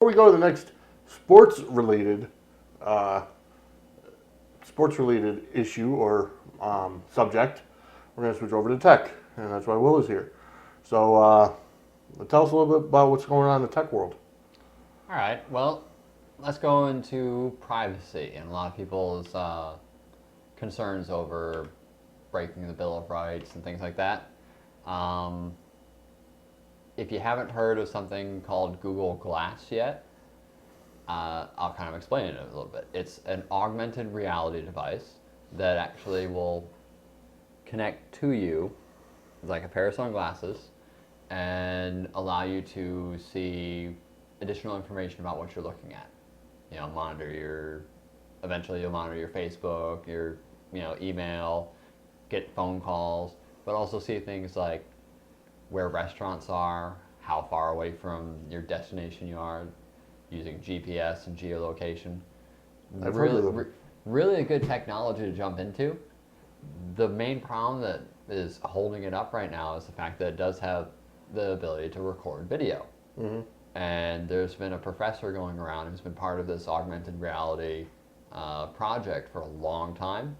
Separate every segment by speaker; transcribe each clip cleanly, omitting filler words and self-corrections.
Speaker 1: Before we go to the next sports-related uh, sports-related issue or subject, we're going to switch over to tech, and that's why Will is here. So tell us a little bit about what's going on in the tech world.
Speaker 2: All right. Well, let's go into privacy and a lot of people's concerns over breaking the Bill of Rights and things like that. Um, if you haven't heard of something called Google Glass yet, I'll kind of explain it a little bit. It's an augmented reality device that actually will connect to you like a pair of sunglasses and allow you to see additional information about what you're looking at. Eventually you'll monitor your Facebook, your, email, get phone calls, but also see things like where restaurants are, how far away from your destination you are, using GPS and geolocation.
Speaker 1: I've heard of them.
Speaker 2: Really a good technology to jump into. The main problem that is holding it up right now is the fact that it does have the ability to record video.
Speaker 1: Mm-hmm.
Speaker 2: And there's been a professor going around who's been part of this augmented reality project for a long time,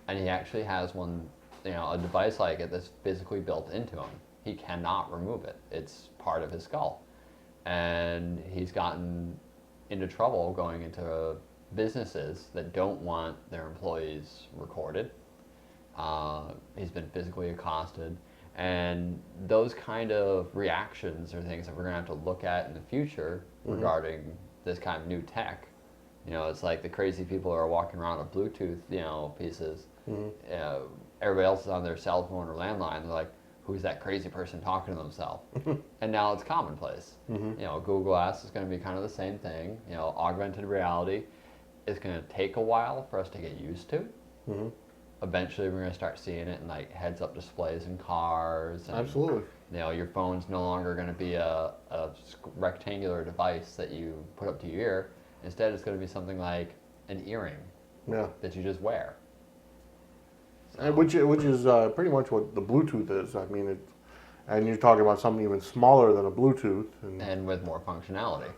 Speaker 2: and he actually has a device like it that's physically built into him. He cannot remove it. It's part of his skull. And he's gotten into trouble going into businesses that don't want their employees recorded. He's been physically accosted. And those kind of reactions are things that we're going to have to look at in the future regarding this kind of new tech. It's like the crazy people who are walking around with Bluetooth, pieces. Everybody else is on their cell phone or landline. They're like, who's that crazy person talking to themselves? And now it's commonplace. Google Glass is going to be kind of the same thing. Augmented reality is going to take a while for us to get used to. Eventually, we're going to start seeing it in like heads-up displays in cars. And,
Speaker 1: Absolutely.
Speaker 2: Your phone's no longer going to be a rectangular device that you put up to your ear. Instead, it's going to be something like an earring that you just wear.
Speaker 1: So. Which is pretty much what the Bluetooth is. I mean, and you're talking about something even smaller than a Bluetooth.
Speaker 2: And with more functionality.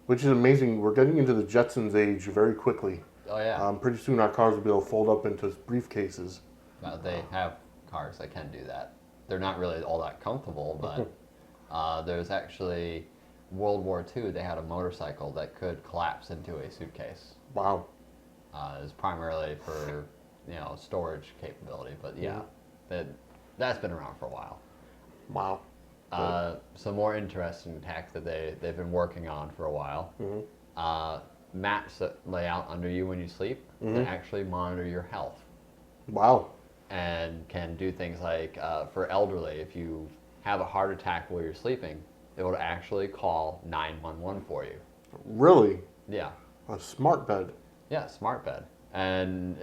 Speaker 1: Which is amazing. We're getting into the Jetsons age very quickly.
Speaker 2: Oh, yeah.
Speaker 1: Pretty soon our cars will be able to fold up into briefcases.
Speaker 2: They have cars that can do that. They're not really all that comfortable, but there's actually World War II, they had a motorcycle that could collapse into a suitcase.
Speaker 1: Wow.
Speaker 2: It was primarily for, storage capability, but that's been around for a while.
Speaker 1: Wow.
Speaker 2: Some more interesting tech that they've been working on for a while. Mats that lay out under you when you sleep that actually monitor your health.
Speaker 1: Wow.
Speaker 2: And can do things like, for elderly, if you have a heart attack while you're sleeping, it will actually call 911 for you.
Speaker 1: Really?
Speaker 2: Yeah.
Speaker 1: A smart bed.
Speaker 2: Yeah, smart bed. And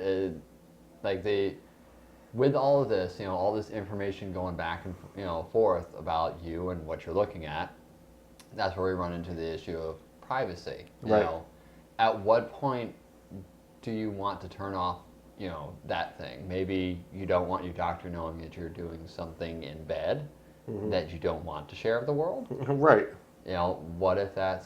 Speaker 2: with all of this, all this information going back and forth about you and what you're looking at, that's where we run into the issue of privacy.
Speaker 1: Right.
Speaker 2: At what point do you want to turn off, that thing? Maybe you don't want your doctor knowing that you're doing something in bed that you don't want to share with the world.
Speaker 1: Right.
Speaker 2: What if that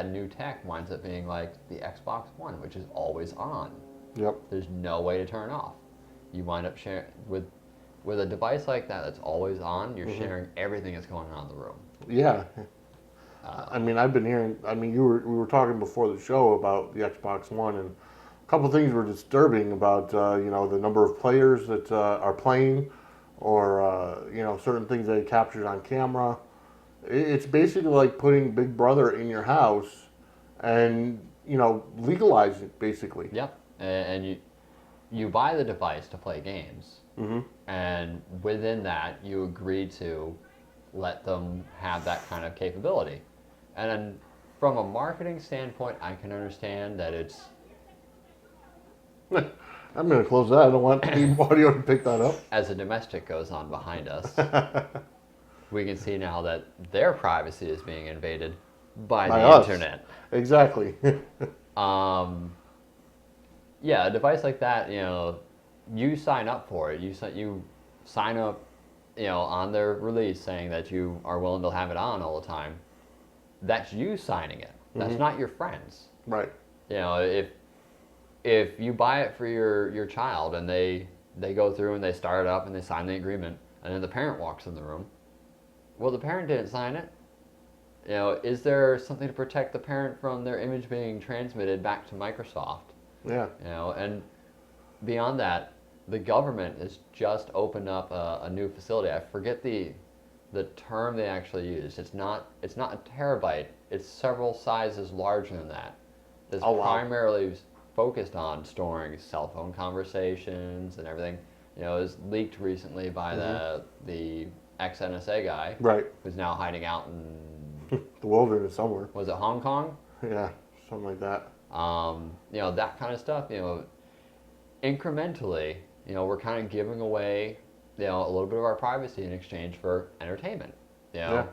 Speaker 2: new tech winds up being like the Xbox One, which is always on.
Speaker 1: Yep.
Speaker 2: There's no way to turn off. You wind up sharing with a device like that that's always on. You're sharing everything that's going on in the room.
Speaker 1: Yeah. I've been hearing. We were talking before the show about the Xbox One, and a couple of things were disturbing about the number of players that are playing, or certain things they captured on camera. It's basically like putting Big Brother in your house, and legalize it basically.
Speaker 2: Yep. And you buy the device to play games, and within that you agree to let them have that kind of capability. And then from a marketing standpoint, I can understand that it's...
Speaker 1: I'm going to close that. I don't want the audio to pick that up.
Speaker 2: As a domestic goes on behind us, we can see now that their privacy is being invaded by the
Speaker 1: us.
Speaker 2: internet.
Speaker 1: Exactly.
Speaker 2: Yeah, a device like that, you sign up for it. You sign up, on their release saying that you are willing to have it on all the time. that's you signing it. That's not your friends.
Speaker 1: Right.
Speaker 2: You know, if you buy it for your child and they go through and they start it up and they sign the agreement and then the parent walks in the room, well, the parent didn't sign it. You know, is there something to protect the parent from their image being transmitted back to Microsoft?
Speaker 1: Yeah.
Speaker 2: You know, and beyond that, the government has just opened up a new facility. I forget the term they actually used. It's not a terabyte. It's several sizes larger than that. It's
Speaker 1: Oh, wow.
Speaker 2: primarily focused on storing cell phone conversations and everything. You know, it was leaked recently by the ex-NSA guy,
Speaker 1: Right.
Speaker 2: who's now hiding out in,
Speaker 1: The wilderness somewhere.
Speaker 2: was it Hong Kong?
Speaker 1: Yeah. Something like that.
Speaker 2: You know, that kind of stuff. You know, incrementally, you know, we're kind of giving away, you know, a little bit of our privacy in exchange for entertainment. You know?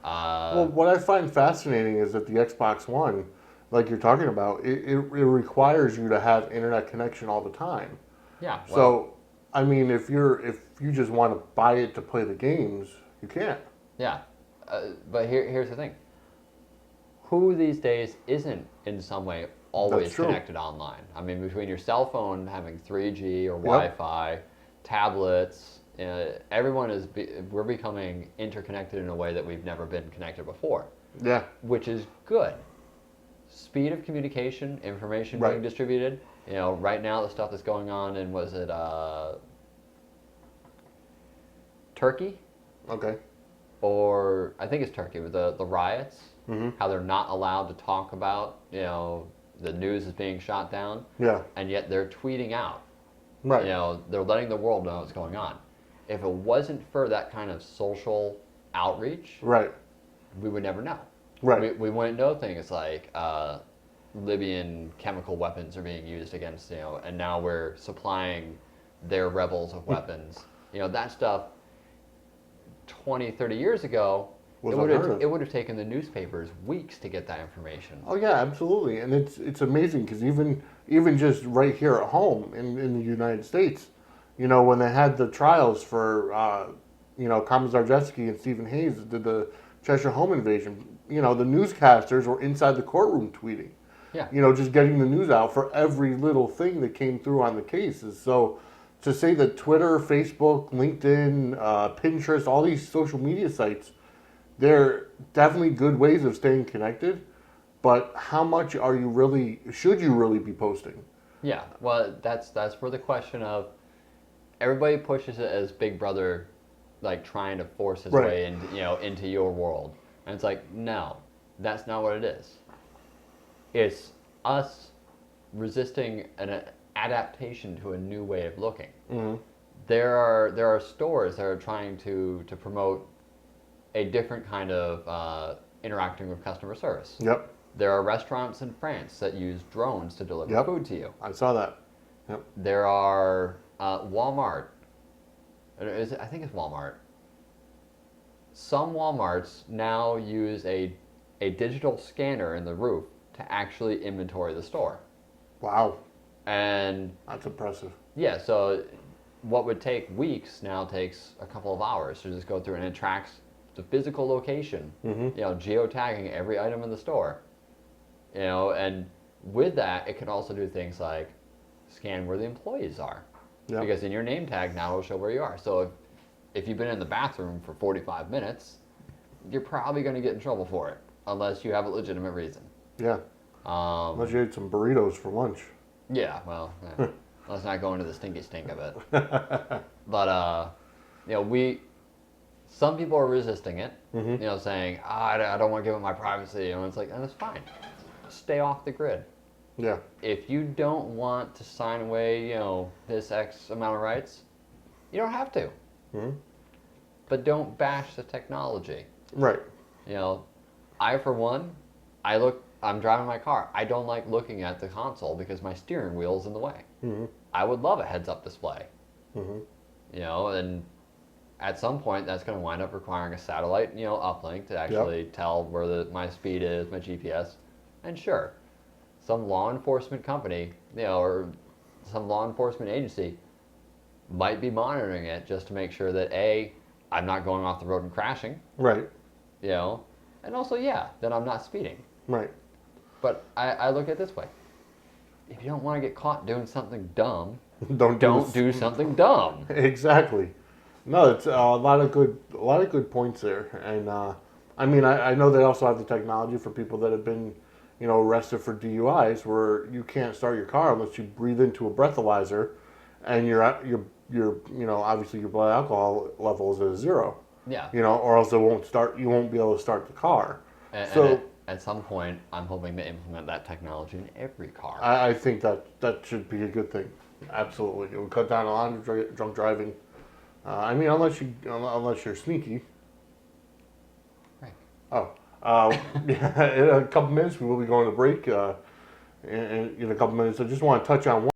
Speaker 1: Well, what I find fascinating is that the Xbox One, like you're talking about, it requires you to have internet connection all the time.
Speaker 2: Yeah. Well,
Speaker 1: So, I mean, if you just want to buy it to play the games, you can't.
Speaker 2: yeah. But here's the thing. Who these days isn't in some way always
Speaker 1: That's true.
Speaker 2: connected online? I mean, between your cell phone having 3G or Wi-Fi, tablets, everyone we're becoming interconnected in a way that we've never been connected before,
Speaker 1: Yeah.
Speaker 2: which is good. Speed of communication, information being
Speaker 1: Right.
Speaker 2: distributed. You know, right now the stuff that's going on in, was it Turkey?
Speaker 1: Okay.
Speaker 2: Or I think it's Turkey with the riots,
Speaker 1: Mhm.
Speaker 2: how they're not allowed to talk about, you know, the news is being shot down,
Speaker 1: Yeah.
Speaker 2: and yet they're tweeting out.
Speaker 1: Right.
Speaker 2: You know, they're letting the world know what's going on. If it wasn't for that kind of social outreach,
Speaker 1: Right.
Speaker 2: we would never know.
Speaker 1: Right.
Speaker 2: We wouldn't know things like Libyan chemical weapons are being used against, you know, and now we're supplying their rebels of weapons. You know, that stuff 20, 30 years ago,
Speaker 1: Was unheard of.
Speaker 2: it would have taken the newspapers weeks to get that information.
Speaker 1: Oh yeah, absolutely, and it's amazing because even just right here at home in the United States, you know, when they had the trials for you know, Commissar Jesky and Stephen Hayes did the Cheshire Home invasion, you know, the newscasters were inside the courtroom tweeting.
Speaker 2: Yeah.
Speaker 1: You know, just getting the news out for every little thing that came through on the cases. So to say that Twitter, Facebook, LinkedIn, Pinterest, all these social media sites, they're definitely good ways of staying connected, but how much should you really be posting?
Speaker 2: Yeah. Well, that's where the question of everybody pushes it as Big Brother, like trying to force his
Speaker 1: Right.
Speaker 2: way into, you know, into your world, and it's like, no, that's not what it is. It's us resisting an adaptation to a new way of looking.
Speaker 1: Mm-hmm.
Speaker 2: There are stores that are trying to promote a different kind of interacting with customer service.
Speaker 1: Yep,
Speaker 2: There are restaurants in France that use drones to deliver
Speaker 1: Yep.
Speaker 2: food to you.
Speaker 1: I saw that. Yep.
Speaker 2: There are Walmart. I think it's Walmart. Some Walmarts now use a digital scanner in the roof to actually inventory the store.
Speaker 1: Wow,
Speaker 2: And
Speaker 1: that's impressive.
Speaker 2: yeah, so what would take weeks now takes a couple of hours to just go through, and it tracks the physical location,
Speaker 1: Mm-hmm.
Speaker 2: you know, geotagging every item in the store. You know, and with that, it can also do things like scan where the employees are.
Speaker 1: Yep.
Speaker 2: Because in your name tag now it'll show where you are. So if you've been in the bathroom for 45 minutes, you're probably going to get in trouble for it, unless you have a legitimate reason.
Speaker 1: Yeah, unless you ate some burritos for lunch.
Speaker 2: Yeah, well, let's not go into the stinky stink of it. But, you know, some people are resisting it,
Speaker 1: Mm-hmm.
Speaker 2: you know, saying, I don't want to give up my privacy. And it's like, and it's fine. Stay off the grid.
Speaker 1: Yeah,
Speaker 2: If you don't want to sign away, you know, this X amount of rights, you don't have to.
Speaker 1: mm-hmm.
Speaker 2: But don't bash the technology.
Speaker 1: Right.
Speaker 2: You know, for one, I'm driving my car. I don't like looking at the console because my steering wheel's in the way.
Speaker 1: Mm-hmm.
Speaker 2: I would love a heads-up display.
Speaker 1: Mm-hmm.
Speaker 2: You know, and at some point that's going to wind up requiring a satellite, you know, uplink to actually tell where my speed is, my GPS. And sure, some law enforcement company, you know, or some law enforcement agency might be monitoring it just to make sure that A, I'm not going off the road and crashing,
Speaker 1: Right.
Speaker 2: you know, And also, yeah, then I'm not speeding.
Speaker 1: Right.
Speaker 2: But I look at it this way. If you don't want to get caught doing something dumb,
Speaker 1: Don't
Speaker 2: don't do something dumb.
Speaker 1: Exactly. No, it's a lot of good points there, and I mean, I know they also have the technology for people that have been, arrested for DUIs, where you can't start your car unless you breathe into a breathalyzer, and obviously your blood alcohol level is at 0.
Speaker 2: Yeah.
Speaker 1: Or else it won't start. You won't be able to start the car.
Speaker 2: And
Speaker 1: So
Speaker 2: at some point, I'm hoping to implement that technology in every car.
Speaker 1: I think that should be a good thing. Absolutely, it would cut down a lot of drunk driving. I mean, unless you're sneaky.
Speaker 2: Right.
Speaker 1: Oh, yeah, in a couple minutes we will be going to break. In a couple minutes, I just want to touch on one.